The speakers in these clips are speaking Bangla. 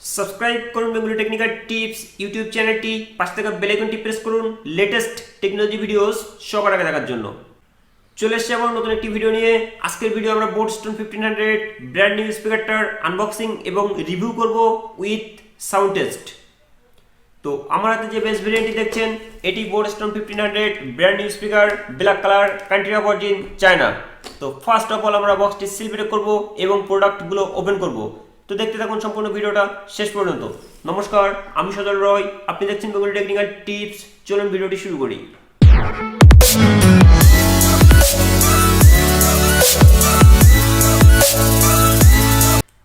সাবস্ক্রাইব করুন বেঙ্গলি টেকনিক্যাল টিপস ইউটিউব চ্যানেলটি, পাশে থাকা বেল আইকনটি প্রেস করুন লেটেস্ট টেকনোলজি ভিডিওস সবার আগে দেখার জন্য। চলে এসেছি আমার নতুন একটি ভিডিও নিয়ে। আজকের ভিডিও আমরা বোটস্টোন 1500 ব্র্যান্ড নিউ স্পিকারটার আনবক্সিং এবং রিভিউ করব উইথ সাউন্ড টেস্ট। তো আমার হাতে যে বেস ভেরিয়েন্টটি দেখছেন এটি বোটস্টোন 1500 brand new speaker, black colour, country of origin China. তো ফার্স্ট অফ অল আমরা বক্সটি সিল ব্রেক করব এবং প্রোডাক্টগুলো ওপেন করব। তো দেখতে থাকুন সম্পূর্ণ ভিডিওটা শেষ পর্যন্ত। নমস্কার, আমি সজল রয়, আপনি দেখছেন বেঙ্গলি টেকনিক্যাল টিপস। চলুন ভিডিওটি শুরু করি।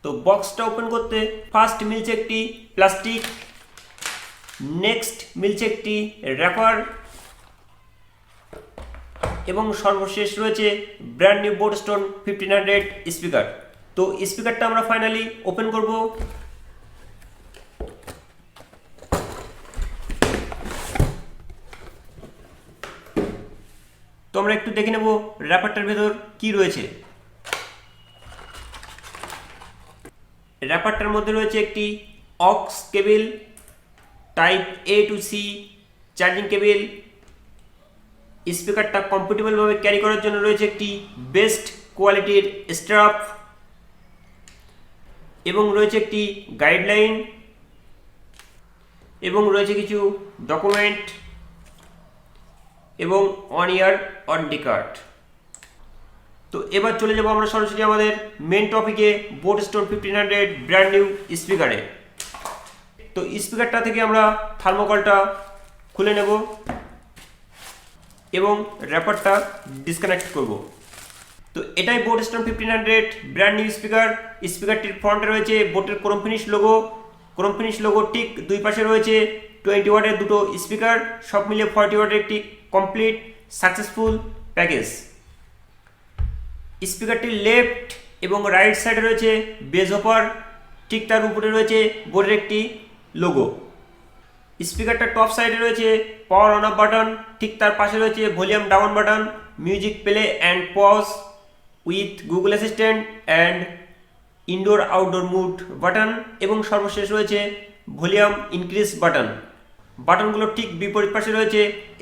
তো বক্সটা ওপেন করতে ফার্স্ট মিলছে একটি প্লাস্টিক, নেক্সট মিলছে একটি র্যাপার এবং সর্বশেষ রয়েছে ব্র্যান্ড নিউ বোটস্টোন 1500 স্পিকার। তো স্পিকারটা আমরা ফাইনালি ওপেন করব। তো আমরা একটু দেখে নেব র্যাপারটার ভেতর কি রয়েছে। র্যাপারটার মধ্যে রয়েছে একটি aux cable, type A to C charging cable. স্পিকারটা কমফোর্টেবলভাবে ক্যারি করার জন্য রয়েছে একটি বেস্ট কোয়ালিটির স্ট্র্যাপ এবং রয়েছে একটি গাইডলাইন এবং রয়েছে কিছু ডকুমেন্ট এবং 1 ইয়ার ওয়ারেন্টি কার্ড। তো এবার চলে যাব আমরা সরাসরি আমাদের মেন টপিকে, বোটস্টোন 1500 ব্র্যান্ড নিউ স্পিকারে। তো স্পিকারটা থেকে আমরা থার্মোকলটা খুলে নেব এবং র্যাপারটা ডিসকানেক্ট করব। তো এটাই বোটস্টোন 1500 ব্র্যান্ড নিউ স্পিকার। স্পিকারটির ফ্রন্টে রয়েছে বোটের Chrome finish logo. Chrome finish logo ঠিক দুই পাশে রয়েছে 20 ওয়াটের দুটো স্পিকার, সব মিলিয়ে 40 ওয়াটের একটি কমপ্লিট সাকসেসফুল প্যাকেজ। স্পিকারটির লেফট এবং রাইট সাইডে রয়েছে বেজ হপার, ঠিক তার উপরে রয়েছে বোর্ডের একটি লোগো। স্পিকারটার টপ সাইডে রয়েছে পাওয়ার অন অফ বাটন, ঠিক তার পাশে রয়েছে volume down button, music play and pause with Google assistant and indoor outdoor mode button এবং সর্বশেষ রয়েছে ভলিউম ইনক্রিজ বাটন। বাটনগুলো ঠিক বিপরীত পাশে রয়েছে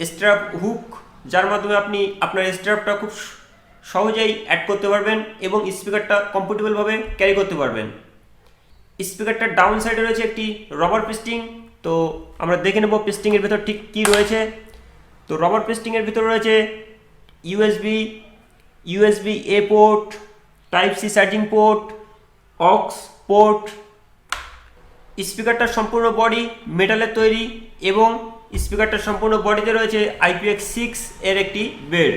স্ট্র্যাপ হুক, যার মাধ্যমে আপনি আপনার স্ট্র্যাপটা খুব সহজেই অ্যাড করতে পারবেন এবং স্পিকারটা কমফোর্টেবলভাবে ক্যারি করতে পারবেন। স্পিকারটার ডাউন সাইডে রয়েছে একটি রবার পিস্টিং। তো আমরা দেখে নেব পিস্টিংয়ের ভেতর ঠিক কী রয়েছে। তো রবার পিস্টিংয়ের ভিতর রয়েছে USB A port, type C charging port, aux port. স্পিকারটার সম্পূর্ণ বডি মেটালের তৈরি এবং স্পিকারটার সম্পূর্ণ বডিতে রয়েছে IPX6 এর একটি বেড।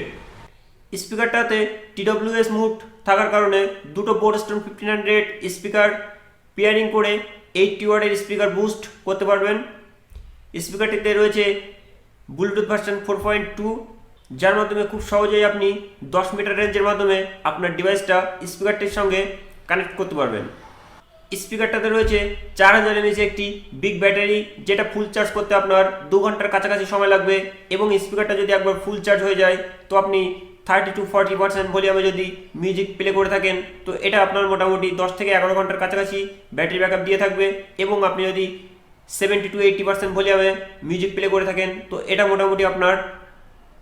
স্পিকারটাতে TWS মুড থাকার কারণে দুটো বোটস্টোন 1500 স্পিকার পেয়ারিং করে 80 ওয়াটের স্পিকার বুস্ট করতে পারবেন। স্পিকারটিতে রয়েছে ব্লুটুথ ভার্সন 4.2, যার মাধ্যমে খুব সহজেই আপনি 10 মিটার রেঞ্জের মাধ্যমে আপনার ডিভাইসটা স্পিকারটির সঙ্গে কানেক্ট করতে পারবেন। স্পিকারটাতে রয়েছে 4000 mAh একটি বিগ ব্যাটারি, যেটা ফুল চার্জ করতে আপনার 2 ঘন্টার কাছাকাছি সময় লাগবে এবং স্পিকারটা যদি একবার ফুল চার্জ হয়ে যায় তো আপনি 30 to 40% ভলিউমে যদি মিউজিক প্লে করে থাকেন তো এটা আপনার মোটামুটি 10 থেকে 11 ঘন্টার কাছাকাছি ব্যাটারি ব্যাকআপ দিয়ে থাকবে এবং আপনি যদি 70 to 80% ভলিউমে মিউজিক প্লে করে থাকেন তো এটা মোটামুটি আপনার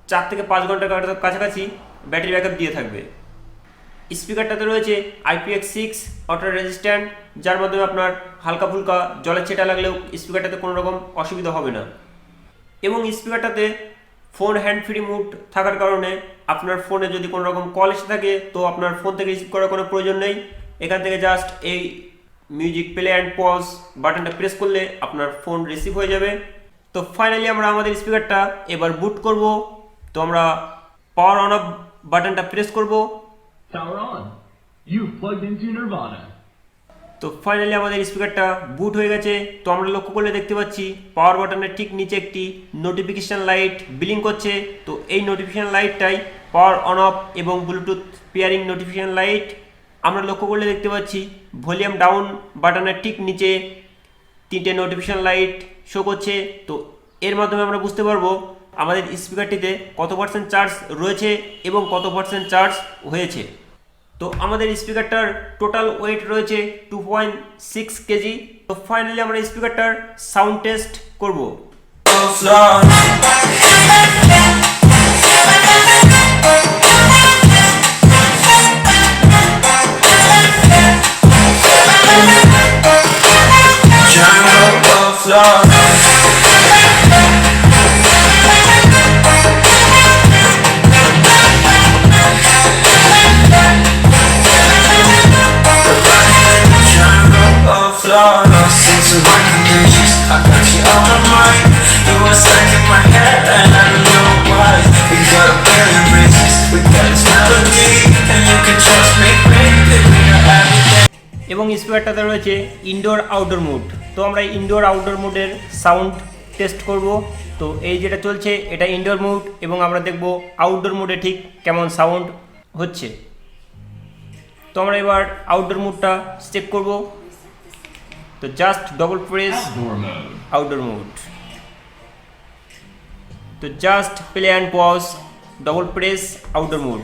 4 থেকে 5 ঘন্টার কাছাকাছি ব্যাটারি ব্যাকআপ দিয়ে থাকবে। স্পিকারটাতে রয়েছে IPX6 ওয়াটার রেজিস্ট্যান্ট, যার মাধ্যমে আপনার হালকা ফুলকা জলের ছেটা লাগলেও স্পিকারটাতে কোনো রকম অসুবিধা হবে না এবং স্পিকারটাতে ফোন হ্যান্ড ফ্রি মুড থাকার কারণে আপনার ফোনে যদি কোনো রকম কল এসে থাকে তো আপনার ফোন থেকে রিসিভ করার কোনো প্রয়োজন নেই। এখান থেকে জাস্ট এই মিউজিক প্লে অ্যান্ড পজ বাটনটা প্রেস করলে আপনার ফোন রিসিভ হয়ে যাবে। তো ফাইনালি আমরা আমাদের স্পিকারটা এবার বুট করব। তো আমরা পাওয়ার অন অফ বাটনটা প্রেস করব। Power on. You've plugged into Nirvana. তো ফাইনালি আমাদের স্পিকারটা বুট হয়ে গেছে। তো আমরা লক্ষ্য করলে দেখতে পাচ্ছি পাওয়ার বাটনের ঠিক নিচে একটি নোটিফিকেশন লাইট ব্লিং করছে। তো এই নোটিফিকেশন লাইটটাই পাওয়ার অন অফ এবং ব্লুটুথ পেয়ারিং নোটিফিকেশন লাইট। আমরা লক্ষ্য করলে দেখতে পাচ্ছি ভলিউম ডাউন বাটনের ঠিক নিচে 3টে নোটিফিকেশন লাইট শো করছে। তো এর মাধ্যমে আমরা বুঝতে পারবো আমাদের স্পিকারটিতে কত % চার্জ রয়েছে এবং কত % চার্জ হয়েছে। তো আমাদের স্পিকারটার টোটাল ওয়েট রয়েছে 2.6 কেজি। তো ফাইনালি আমরা স্পিকারটার সাউন্ড টেস্ট করব। Since the recommendations, I got you on my mind. You were stuck in my head and I don't know why. We got a billion reasons, we got this melody, and you can trust me, baby, we are everything. এবং স্পিকারটাতে রয়েছে ইনডোর আউটডোর মুড। তো আমরা ইনডোর আউটডোর মুডের সাউন্ড টেস্ট করব। তো এই যেটা চলছে এটা ইনডোর মুড, এবং আমরা দেখব আউটডোর মুডে ঠিক কেমন সাউন্ড হচ্ছে। তো আমরা এবার আউটডোর মুডটা চেক করব। তো just double press Outdoor mode. Outdoor mode. তো just play and pause, double press outdoor mode.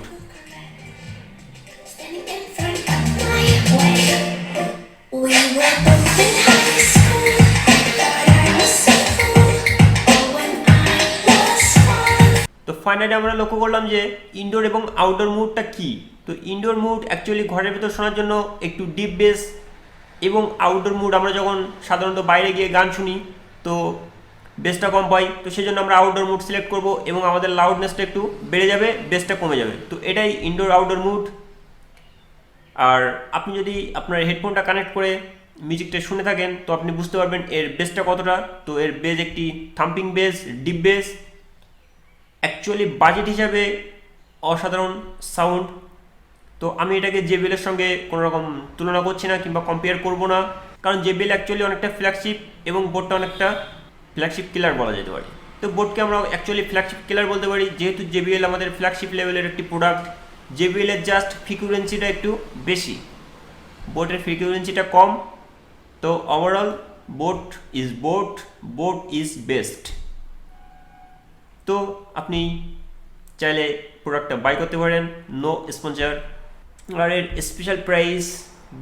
Standing in front of my way. We were both in high school. Thought I was so cool. Oh, when I was fun. তো ফাইনালি আমরা লক্ষ্য করলাম যে ইনডোর এবং আউটডোর মুডটা কি। তো ইনডোর মুড অ্যাকচুয়ালি ঘরের ভিতর শোনার জন্য একটু ডিপ বেস, এবং আউটডোর মুড আমরা যখন সাধারণত বাইরে গিয়ে গান শুনি তো বেসটা কম পাই। তো সেই জন্য আমরা আউটডোর মুড সিলেক্ট করব, এবং আমাদের লাউডনেসটা একটু বেড়ে যাবে, বেসটা কমে যাবে। তো এটাই ইনডোর আউটডোর মুড। আর আপনি যদি আপনার হেডফোনটা কানেক্ট করে মিউজিকটা শুনে থাকেন তো আপনি বুঝতে পারবেন এর বেসটা কতটা। তো এর বেস একটি thumping base, deep base, actually budget হিসাবে অসাধারণ সাউন্ড। তো আমি এটাকে জেবিএলের সঙ্গে কোনো রকম তুলনা করছি না কিংবা কম্পেয়ার করব না, কারণ জেবিএল অ্যাকচুয়ালি অনেকটা ফ্ল্যাগশিপ এবং বোটটা অনেকটা ফ্ল্যাগশিপ কিলার বলা যেতে পারে। তো বোটকে আমরা অ্যাকচুয়ালি ফ্ল্যাগশিপ কিলার বলতে পারি, যেহেতু জেবিএল আমাদের ফ্ল্যাগশিপ লেভেলের একটি প্রোডাক্ট। জেবিএলের জাস্ট ফ্রিকুয়েন্সিটা একটু বেশি, বোটের ফ্রিকুয়েন্সিটা কম। তো ওভারঅল বোট ইজ বেস্ট। তো আপনি চাইলে প্রোডাক্টটা বাই করতে পারেন, নো স্পন্সর। আর এর স্পেশাল প্রাইস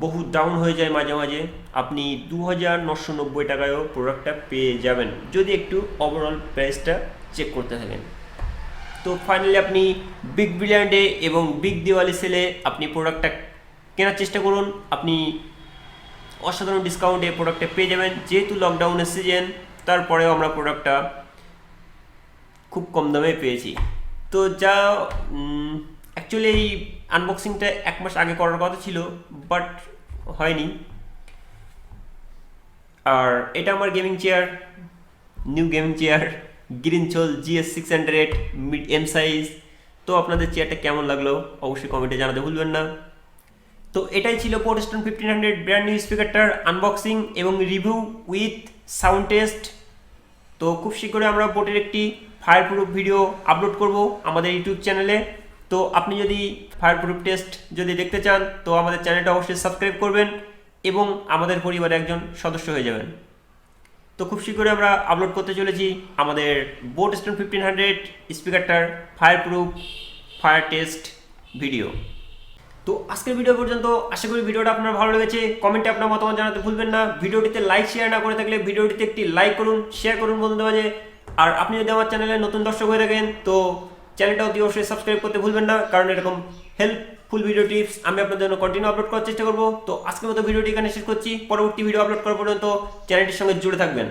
বহু ডাউন হয়ে যায় মাঝে মাঝে, আপনি 2990 টাকায়ও প্রোডাক্টটা পেয়ে যাবেন যদি একটু ওভারঅল প্রাইসটা চেক করতে থাকেন। তো ফাইনালি আপনি বিগ বিলিয়ন ডে এবং বিগ দিওয়ালি সেলে আপনি প্রোডাক্টটা কেনার চেষ্টা করুন। আপনি অসাধারণ ডিসকাউন্টে প্রোডাক্টটা পেয়ে যাবেন, যেহেতু লকডাউনের সিজন, তারপরেও আমরা প্রোডাক্টটা খুব কম দামে পেয়েছি। তো যা অ্যাকচুয়ালি এই আনবক্সিংটা 1 মাস আগে করার কথা ছিল, বাট হয়নি। আর এটা আমার gaming chair, new gaming chair, Greensoul GS600 mid M size. তো আপনাদের চেয়ারটা কেমন লাগলো অবশ্যই কমেন্টে জানাতে ভুলবেন না। তো এটাই ছিল পোর্টস্টোন 1500 ব্র্যান্ড নিউ স্পিকারটার আনবক্সিং এবং রিভিউ উইথ সাউন্ড টেস্ট। তো খুব শীঘ্রই আমরা বোটের একটি ফায়ার প্রুফ ভিডিও আপলোড করব আমাদের ইউটিউব চ্যানেলে। তো আপনি যদি ফায়ার প্রুফ টেস্ট যদি দেখতে চান তো আমাদের চ্যানেলটা অবশ্যই সাবস্ক্রাইব করবেন এবং আমাদের পরিবারে একজন সদস্য হয়ে যাবেন। তো খুব শীঘ্রই আমরা আপলোড করতে চলেছি আমাদের বোটস্টোন 1500 স্পিকারটার fire proof fire test video. তো আজকের ভিডিও পর্যন্ত, আশা করি ভিডিওটা আপনার ভালো লেগেছে। কমেন্টে আপনার মতামত জানাতে ভুলবেন না। ভিডিওটিতে লাইক শেয়ার না করে থাকলে ভিডিওটিতে একটি লাইক করুন, শেয়ার করুন বন্ধুদের মাঝে। আর আপনি যদি আমার চ্যানেলে নতুন দর্শক হয়ে থাকেন তো চ্যানেলটা অতি অবশ্যই সাবস্ক্রাইব করতে ভুলবেন না, কারণ এরকম হেল্পফুল ভিডিও টিপস আমি আপনাদের জন্য কন্টিনিউ আপলোড করার চেষ্টা করব। তো আজকের মতো ভিডিওটি এখানে শেষ করছি। পরবর্তী ভিডিও আপলোড করার পর্যন্ত চ্যানেলটির সঙ্গে জুড়ে থাকবেন।